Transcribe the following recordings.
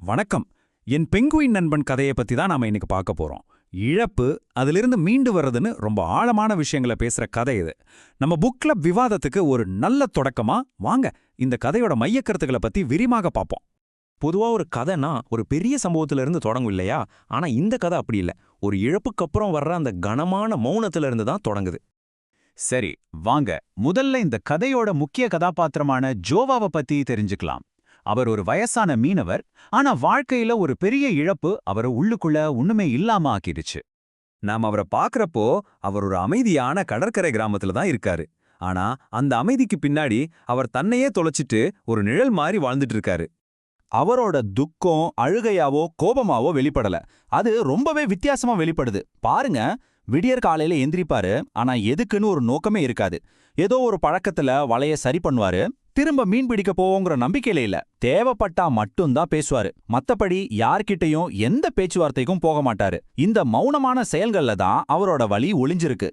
வணக்கம். என் பெங்குயின் நண்பன் கதையை பத்தி தான் நாம இன்னைக்கு பார்க்க போறோம். இழப்பு, அதிலிருந்து மீண்டு வர்றதுன்னு ரொம்ப ஆழமான விஷயங்களை பேசுற கதை இது. நம்ம புக் கிளப் விவாதத்துக்கு ஒரு நல்ல தொடக்கமா வாங்க இந்த கதையோட மையக்கருத்துக்களை பத்தி விரிவாக பார்ப்போம். பொதுவா ஒரு கதைனா ஒரு பெரிய சம்பவத்துல இருந்து தொடங்கும் இல்லையா? ஆனா இந்த கதை அப்படி இல்ல. ஒரு இழப்புக்கு அப்புறம் வர்ற அந்த கனமான மௌனத்துல இருந்து தான் தொடங்குது. சரி, வாங்க முதல்ல இந்த கதையோட முக்கிய கதாபாத்திரமான ஜோவாவை பத்தி தெரிஞ்சுக்கலாம். அவர் ஒரு வயசான மீனவர், ஆனா வாழ்க்கையில ஒரு பெரிய இழப்பு அவரை உள்ளுக்குள்ள ஒண்ணுமே இல்லாம ஆக்கிடுச்சு. நாம் அவரை பார்க்கறப்போ அவர் ஒரு அமைதியான கடற்கரை கிராமத்துல தான் இருக்காரு. ஆனா அந்த அமைதிக்கு பின்னாடி அவர் தன்னையே தொலைச்சிட்டு ஒரு நிழல் மாதிரி வாழ்ந்துட்டு இருக்காரு. அவரோட துக்கம் அழுகையாவோ கோபமாவோ வெளிப்படல. அது ரொம்பவே வித்தியாசமா வெளிப்படுது. பாருங்க, விடியற் காலையில எந்திரிப்பாரு, ஆனா எதுக்குன்னு ஒரு நோக்கமே இருக்காது. ஏதோ ஒரு பழக்கத்துல வலைய சரி பண்ணுவாரு, திரும்ப மீன் பிடிக்க போவோங்கிற நம்பிக்கையில இல்ல. தேவைப்பட்டா மட்டும்தான் பேசுவாரு. மத்தபடி யார்கிட்டயும் எந்த பேச்சுவார்த்தைக்கும் போக மாட்டாரு. இந்த மௌனமான செயல்கள்ல தான் அவரோட வலி ஒளிஞ்சிருக்கு.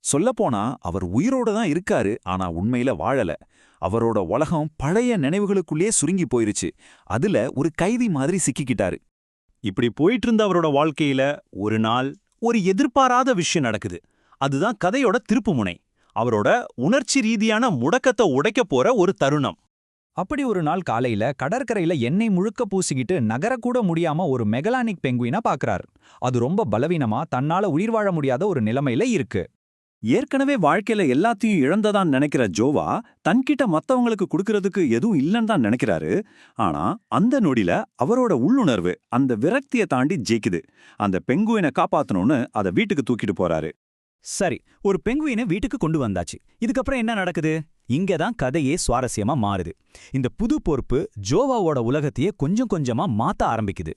சொல்லப்போனா அவர் உயிரோட தான் இருக்காரு, ஆனா உண்மையில வாழல. அவரோட உலகம் பழைய நினைவுகளுக்குள்ளே சுருங்கி போயிருச்சு. அதுல ஒரு கைதி மாதிரி சிக்கிக்கிட்டாரு. இப்படி போயிட்டு இருந்த அவரோட வாழ்க்கையில ஒரு நாள் ஒரு எதிர்பாராத விஷயம் நடக்குது. அதுதான் கதையோட திருப்புமுனை. அவரோட உணர்ச்சி ரீதியான முடக்கத்தை உடைக்க போற ஒரு தருணம். அப்படி ஒரு நாள் காலையில கடற்கரையில எண்ணெய் முழுக்க பூசிக்கிட்டு நகரக்கூட முடியாம ஒரு மெகலானிக் பெங்குயினா பாக்குறார். அது ரொம்ப பலவீனமா தன்னால உயிர் வாழ முடியாத ஒரு நிலைமையில இருக்கு. ஏற்கனவே வாழ்க்கையில எல்லாத்தையும் இழந்ததான் நினைக்கிற ஜோவா தன்கிட்ட மத்தவங்களுக்கு கொடுக்கறதுக்கு எதுவும் இல்லைன்னு தான் நினைக்கிறாரு. ஆனா அந்த நொடியில அவரோட உள்ளுணர்வு அந்த விரக்தியை தாண்டி ஜெயிக்குது. அந்த பெங்குயினை காப்பாத்தணும்னு அதை வீட்டுக்கு தூக்கிட்டு போறாரு. சரி, ஒரு பெங்குயினை வீட்டுக்கு கொண்டு வந்தாச்சு. இதுக்கப்புறம் என்ன நடக்குது? இங்கதான் கதையே சுவாரஸ்யமா மாறுது. இந்த புது பொறுப்பு ஜோவாவோட உலகத்தையே கொஞ்சம் கொஞ்சமா மாத்த ஆரம்பிக்குது.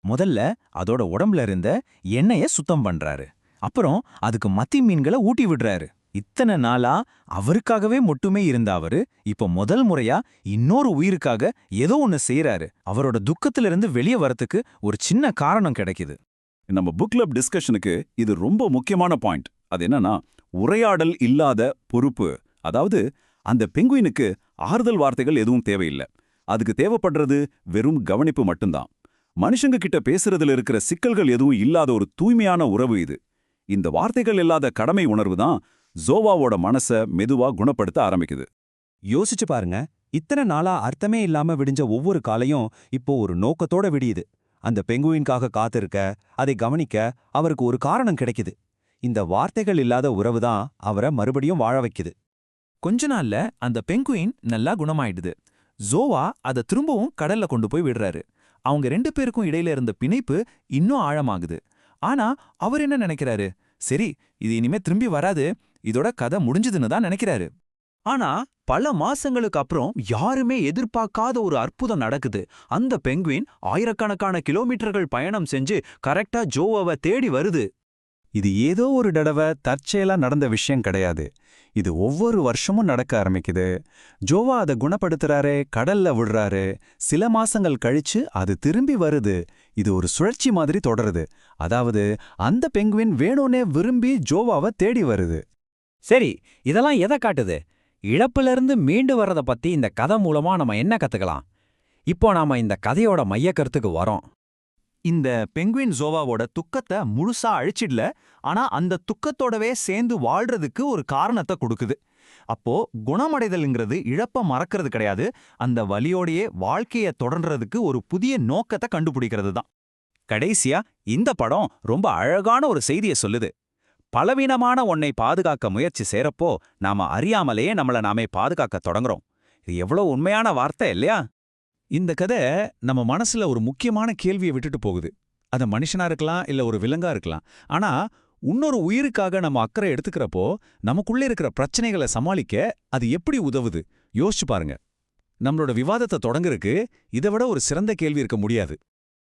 முதல்ல அதோட உடம்புல இருந்த எண்ணெய சுத்தம் பண்றாரு. அப்புறம் அதுக்கு மத்தி மீன்களை ஊட்டி விடுறாரு. இத்தனை நாளா அவருக்காகவே மட்டுமே இருந்த அவரு இப்ப முதல் முறையா இன்னொரு உயிருக்காக ஏதோ ஒன்னு செய்யறாரு. அவரோட துக்கத்திலிருந்து வெளியே வரத்துக்கு ஒரு சின்ன காரணம் கிடைக்குது. நம்ம புக் கிளப் டிஸ்கஷனுக்கு இது ரொம்ப முக்கியமான பாயிண்ட். அது என்னன்னா, உரையாடல் இல்லாத பொறுப்பு. அதாவது அந்த பெங்குயினுக்கு ஆறுதல் வார்த்தைகள் எதுவும் தேவையில்லை. அதுக்கு தேவைப்படுறது வெறும் கவனிப்பு மட்டும்தான். மனுஷங்க கிட்ட பேசுறதுல இருக்கிற சிக்கல்கள் எதுவும் இல்லாத ஒரு தூய்மையான உறவு இது. இந்த வார்த்தைகள் இல்லாத கடமை உணர்வு தான் ஜோவாவோட மனசை மெதுவா குணப்படுத்த ஆரம்பிக்குது. யோசிச்சு பாருங்க, இத்தனை நாளா அர்த்தமே இல்லாம விடிஞ்ச ஒவ்வொரு காலையும் இப்போ ஒரு நோக்கத்தோட விடியுது. அந்த பெங்குயின்காக காத்திருக்க, அதை கவனிக்க அவருக்கு ஒரு காரணம் கிடைக்குது. இந்த வார்த்தைகள் இல்லாத உறவு தான் அவரை மறுபடியும் வாழ வைக்குது. கொஞ்ச நாள்ல அந்த பெங்குயின் நல்லா குணமாயிடுது. ஜோவா அதை திரும்பவும் கடல்ல கொண்டு போய் விடுறாரு. அவங்க ரெண்டு பேருக்கும் இடையில இருந்த பிணைப்பு இன்னும் ஆழமாகுது. ஆனா அவர் என்ன நினைக்கிறாரு? சரி, இது இனிமே திரும்பி வராது, இதோட கதை முடிஞ்சதுன்னு தான் நினைக்கிறாரு. ஆனா பல மாசங்களுக்கு அப்புறம் யாருமே எதிர்பார்க்காத ஒரு அற்புதம் நடக்குது. அந்த பெங்குயின் ஆயிரக்கணக்கான கிலோமீட்டர்கள் பயணம் செஞ்சு கரெக்டா ஜோவாவை தேடி வருது. இது ஏதோ ஒரு தடவை தற்செயலா நடந்த விஷயம் கிடையாது. இது ஒவ்வொரு வருஷமும் நடக்க ஆரம்பிக்குது. ஜோவா அதை குணப்படுத்துறாரு, கடல்ல விடுறாரு. சில மாசங்கள் கழிச்சு அது திரும்பி வருது. இது ஒரு சுழற்சி மாதிரி தொடருது. அதாவது அந்த பெங்குயின் வேணும்னே விரும்பி ஜோவாவை தேடி வருது. சரி, இதெல்லாம் எதை காட்டுது? இழப்பிலிருந்து மீண்டு வர்றத பத்தி இந்த கதை மூலமா நம்ம என்ன கத்துக்கலாம்? இப்போ நாம இந்த கதையோட மையக்கருத்துக்கு வரோம். இந்த பெங்குயின் ஜோவாவோட துக்கத்தை முழுசா அழிச்சிடல, ஆனா அந்த துக்கத்தோடவே சேர்ந்து வாழ்றதுக்கு ஒரு காரணத்தை கொடுக்குது. அப்போ குணமடைதல்ங்கிறது இழப்ப மறக்கிறது கிடையாது, அந்த வலியோடையே வாழ்க்கைய தொடர்றதுக்கு ஒரு புதிய நோக்கத்தை கண்டுபிடிக்கிறது தான். கடைசியா இந்த படம் ரொம்ப அழகான ஒரு செய்தியை சொல்லுது. பலவீனமான ஒன்னை பாதுகாக்க முயற்சி செய்யறப்போ நாம அறியாமலேயே நம்மள நாமே பாதுகாக்க தொடங்குறோம். இது எவ்வளவு உண்மையான வார்த்தை இல்லையா? இந்த கதை நம்ம மனசுல ஒரு முக்கியமான கேள்வியை விட்டுட்டு போகுது. அது மனுஷனா இருக்கலாம், இல்ல ஒரு விலங்கா இருக்கலாம். ஆனா இன்னொரு உயிருக்காக நம்ம அக்கறை எடுத்துக்கிறப்போ நமக்குள்ளே இருக்கிற பிரச்சனைகளை சமாளிக்க அது எப்படி உதவுது? யோசிச்சு பாருங்க. நம்மளோட விவாதத்தை தொடங்குறதுக்கு இதை விட ஒரு சிறந்த கேள்வி இருக்க முடியாது.